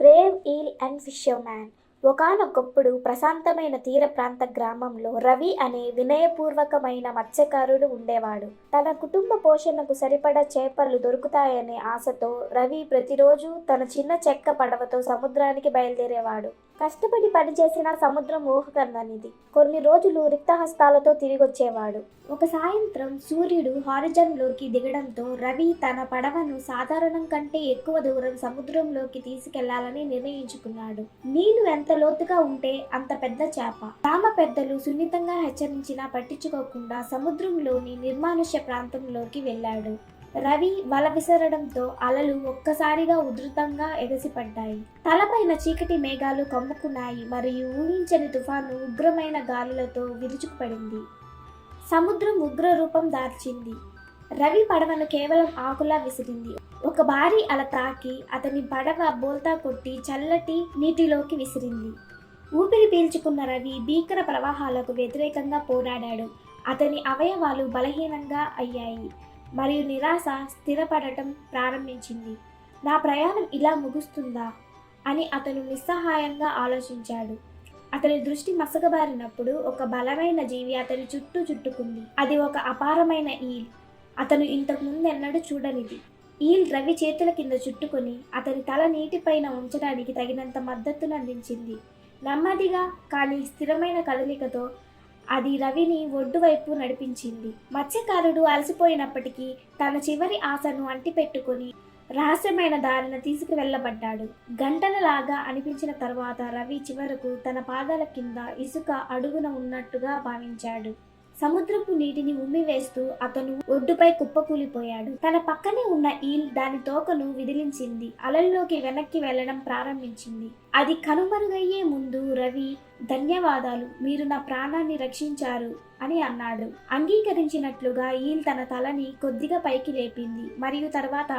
Brave eel and fisherman. ఒకానొకప్పుడు ప్రశాంతమైన తీర ప్రాంత గ్రామంలో రవి అనే వినయపూర్వకమైన మత్స్యకారుడు ఉండేవాడు. తన కుటుంబ పోషణకు సరిపడా చేపలు దొరుకుతాయనే ఆశతో రవి ప్రతిరోజు తన చిన్న చెక్క పడవతో సముద్రానికి బయలుదేరేవాడు. కష్టపడి పనిచేసిన సముద్రం ఊహకందనిది. కొన్ని రోజులు రిక్తహస్తాలతో తిరిగొచ్చేవాడు. ఒక సాయంత్రం సూర్యుడు హారిజన్లోకి దిగడంతో రవి తన పడవను సాధారణం కంటే ఎక్కువ దూరం సముద్రంలోకి తీసుకెళ్లాలని నిర్ణయించుకున్నాడు. నీళ్లు ఎంత లోతుగా ఉంటే అంత పెద్ద చేప. గ్రామ పెద్దలు సున్నితంగా హెచ్చరించినా పట్టించుకోకుండా సముద్రంలోని నిర్మానుష్య ప్రాంతంలోకి వెళ్ళాడు. రవి వల విసరడంతో అలలు ఒక్కసారిగా ఉధృతంగా ఎగసిపడ్డాయి. తలపైన చీకటి మేఘాలు కమ్ముకున్నాయి మరియు ఊహించని తుఫాను ఉగ్రమైన గాలులతో విరుచుకుపడింది. సముద్రం ఉగ్ర రూపం దాల్చింది. రవి పడవను కేవలం ఆకులా విసిరింది. ఒక భారీ అల తాకి అతని పడవ బోల్తా కొట్టి చల్లటి నీటిలోకి విసిరింది. ఊపిరి పీల్చుకున్న రవి భీకర ప్రవాహాలకు వ్యతిరేకంగా పోరాడాడు. అతని అవయవాలు బలహీనంగా అయ్యాయి మరియు నిరాశ స్థిరపడటం ప్రారంభించింది. నా ప్రయాణం ఇలా ముగుస్తుందా అని అతను నిస్సహాయంగా ఆలోచించాడు. అతని దృష్టి మసకబారినప్పుడు ఒక బలమైన జీవి అతని చుట్టూ చుట్టుకుంది. అది ఒక అపారమైన ఈల్. అతను ఇంతకు ముందెన్నడూ చూడనిది. ఈల్ రవి చేతుల కింద చుట్టుకొని అతని తల నీటిపైన ఉంచడానికి తగినంత మద్దతును అందించింది. నెమ్మదిగా కానీ స్థిరమైన కదలికతో అది రవిని ఒడ్డు వైపు నడిపించింది. మత్స్యకారుడు అలసిపోయినప్పటికీ తన చివరి ఆశను అంటిపెట్టుకుని రహస్యమైన దారిన తీసుకువెళ్ళబడ్డాడు. గంటలలాగా అనిపించిన తర్వాత రవి చివరకు తన పాదాల కింద ఇసుక అడుగున ఉన్నట్టుగా భావించాడు. సముద్రపు నీటిని ఉమ్మివేస్తూ అతను ఒడ్డుపై కుప్పకూలిపోయాడు. తన పక్కనే ఉన్న ఈల్ దాని తోకను విదిలించింది. అలల్లోకి వెనక్కి వెళ్లడం ప్రారంభించింది. అది కనుమరుగయ్యే ముందు రవి, ధన్యవాదాలు, మీరు నా ప్రాణాన్ని రక్షించారు అని అన్నాడు. అంగీకరించినట్లుగా ఈల్ తన తలని కొద్దిగా పైకి లేపింది మరియు తర్వాత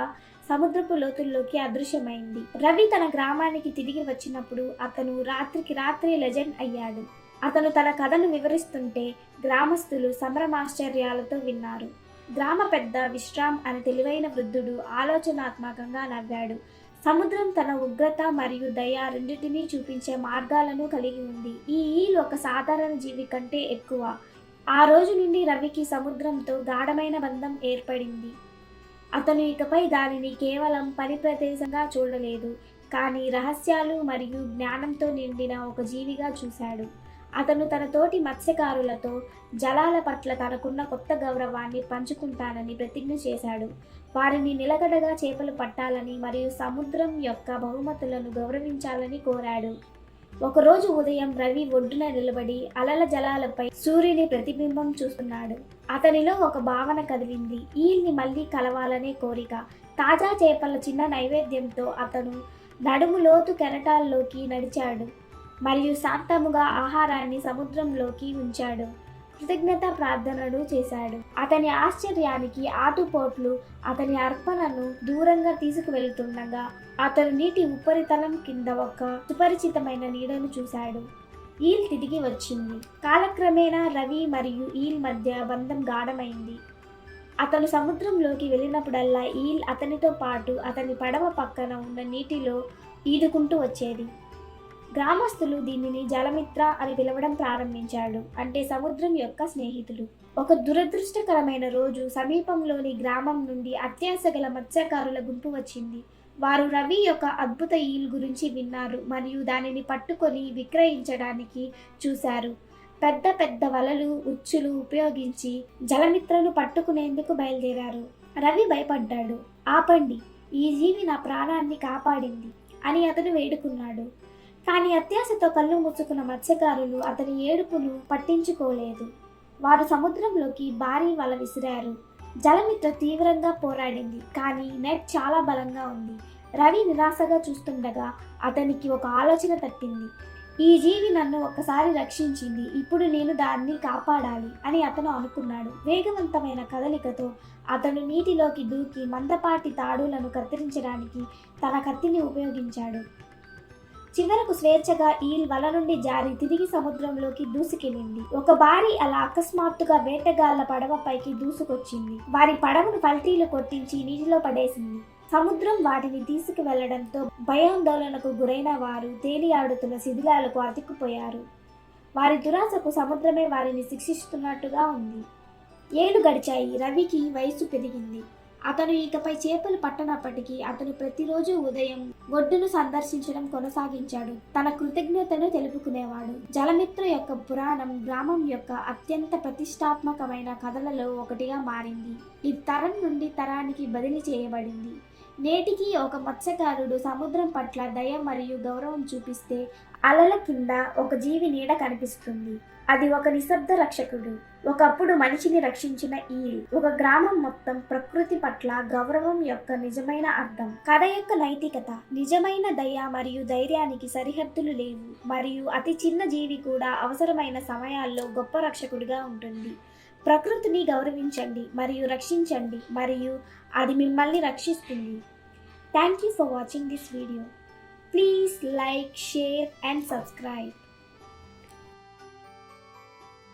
సముద్రపు లోతుల్లోకి అదృశ్యమైంది. రవి తన గ్రామానికి తిరిగి వచ్చినప్పుడు అతను రాత్రికి రాత్రే లెజెండ్ అయ్యాడు. అతను తన కథను వివరిస్తుంటే గ్రామస్తులు సంభ్రమాశ్చర్యాలతో విన్నారు. గ్రామ పెద్ద విశ్రామ్ అనే తెలివైన వృద్ధుడు ఆలోచనాత్మకంగా నవ్వాడు. సముద్రం తన ఉగ్రత మరియు దయ రెండింటినీ చూపించే మార్గాలను కలిగి ఉంది. ఈ ఈల్ ఒక సాధారణ జీవి కంటే ఎక్కువ. ఆ రోజు నుండి రవికి సముద్రంతో గాఢమైన బంధం ఏర్పడింది. అతను ఇకపై దానిని కేవలం పని ప్రదేశంగా చూడలేదు, కానీ రహస్యాలు మరియు జ్ఞానంతో నిండిన ఒక జీవిగా చూశాడు. అతను తన తోటి మత్స్యకారులతో జలాల పట్ల తనకున్న కొత్త గౌరవాన్ని పంచుకుంటానని ప్రతిజ్ఞ చేశాడు. వారిని నిలకడగా చేపలు పట్టాలని మరియు సముద్రం యొక్క బహుమతులను గౌరవించాలని కోరాడు. ఒకరోజు ఉదయం రవి ఒడ్డున నిలబడి అలల జలాలపై సూర్యుని ప్రతిబింబం చూస్తున్నాడు. అతనిలో ఒక భావన కదిలింది. ఈల్ని మళ్ళీ కలవాలనే కోరిక. తాజా చేపల చిన్న నైవేద్యంతో అతను నడుము లోతు కెరటాల్లోకి నడిచాడు మరియు శాంతముగా ఆహారాన్ని సముద్రంలోకి ఉంచాడు. కృతజ్ఞత ప్రార్థనలు చేశాడు. అతని ఆశ్చర్యానికి ఆటుపోట్లు అతని అర్పణను దూరంగా తీసుకువెళ్తుండగా అతను నీటి ఉపరితలం కింద ఒక సుపరిచితమైన నీడను చూశాడు. ఈల్ తిరిగి వచ్చింది. కాలక్రమేణా రవి మరియు ఈల్ మధ్య బంధం గాఢమైంది. అతను సముద్రంలోకి వెళ్ళినప్పుడల్లా ఈల్ అతనితో పాటు అతని పడవ పక్కన ఉన్న నీటిలో ఈదుకుంటూ వచ్చేది. గ్రామస్తులు దీనిని జలమిత్ర అని పిలవడం ప్రారంభించాడు, అంటే సముద్రం యొక్క స్నేహితులు. ఒక దురదృష్టకరమైన రోజు సమీపంలోని గ్రామం నుండి అత్యాశ గల మత్స్యకారుల గుంపు వచ్చింది. వారు రవి యొక్క అద్భుత ఈల్ గురించి విన్నారు మరియు దానిని పట్టుకొని విక్రయించడానికి చూశారు. పెద్ద పెద్ద వలలు, ఉచ్చులు ఉపయోగించి జలమిత్రను పట్టుకునేందుకు బయలుదేరారు. రవి భయపడ్డాడు. ఆపండి, ఈ జీవి నా ప్రాణాన్ని కాపాడింది అని అతను వేడుకున్నాడు. కానీ అత్యాశతో కళ్ళు మూసుకున్న మత్స్యకారులు అతని ఏడుపును పట్టించుకోలేదు. వారు సముద్రంలోకి భారీ వల విసిరారు. జలమిత్ర తీవ్రంగా పోరాడింది, కానీ నెట్ చాలా బలంగా ఉంది. రవి నిరాశగా చూస్తుండగా అతనికి ఒక ఆలోచన తట్టింది. ఈ జీవి నన్ను ఒక్కసారి రక్షించింది, ఇప్పుడు నేను దాన్ని కాపాడాలి అని అతను అనుకున్నాడు. వేగవంతమైన కదలికతో అతను నీటిలోకి దూకి మందపాటి తాడులను కత్తిరించడానికి తన కత్తిని ఉపయోగించాడు. చివరకు స్వేచ్ఛగా ఈల్ వల నుండి జారి తిరిగి సముద్రంలోకి దూసుకెళ్ళింది. ఒక భారీ అలా అకస్మాత్తుగా వేటగాళ్ల పడవపైకి దూసుకొచ్చింది. వారి పడవను పల్టీలు కొట్టించి నీటిలో పడేసింది. సముద్రం వాటిని తీసుకువెళ్లడంతో భయాందోళనకు గురైన వారు తేలియాడుతున్న శిథిలాలకు అతుక్కుపోయారు. వారి దురాశకు సముద్రమే వారిని శిక్షిస్తున్నట్టుగా ఉంది. ఏళ్లు గడిచాయి. రవికి వయసు పెరిగింది. అతను ఇకపై చేపలు పట్టనప్పటికీ అతను ప్రతిరోజు ఉదయం ఒడ్డును సందర్శించడం కొనసాగించాడు. తన కృతజ్ఞతను తెలుపుకునేవాడు. జలమిత్ర యొక్క పురాణం గ్రామం యొక్క అత్యంత ప్రతిష్టాత్మకమైన కథలలో ఒకటిగా మారింది. ఇది తరం నుండి తరానికి బదిలీ చేయబడింది. నేటికి ఒక మత్స్యకారుడు సముద్రం పట్ల దయ మరియు గౌరవం చూపిస్తే అలల కింద ఒక జీవి నీడ కనిపిస్తుంది. అది ఒక నిశ్శబ్ద రక్షకుడు. ఒకప్పుడు మనిషిని రక్షించిన ఈల్. ఒక గ్రామం మొత్తం ప్రకృతి పట్ల గౌరవం యొక్క నిజమైన అర్థం. కథ యొక్క నైతికత: నిజమైన దయ మరియు ధైర్యానికి సరిహద్దులు లేవు, మరియు అతి చిన్న జీవి కూడా అవసరమైన సమయాల్లో గొప్ప రక్షకుడిగా ఉంటుంది. ప్రకృతిని గౌరవించండి మరియు రక్షించండి, మరియు అది మిమ్మల్ని రక్షిస్తుంది. Thank you for watching this video. Please like, share and subscribe.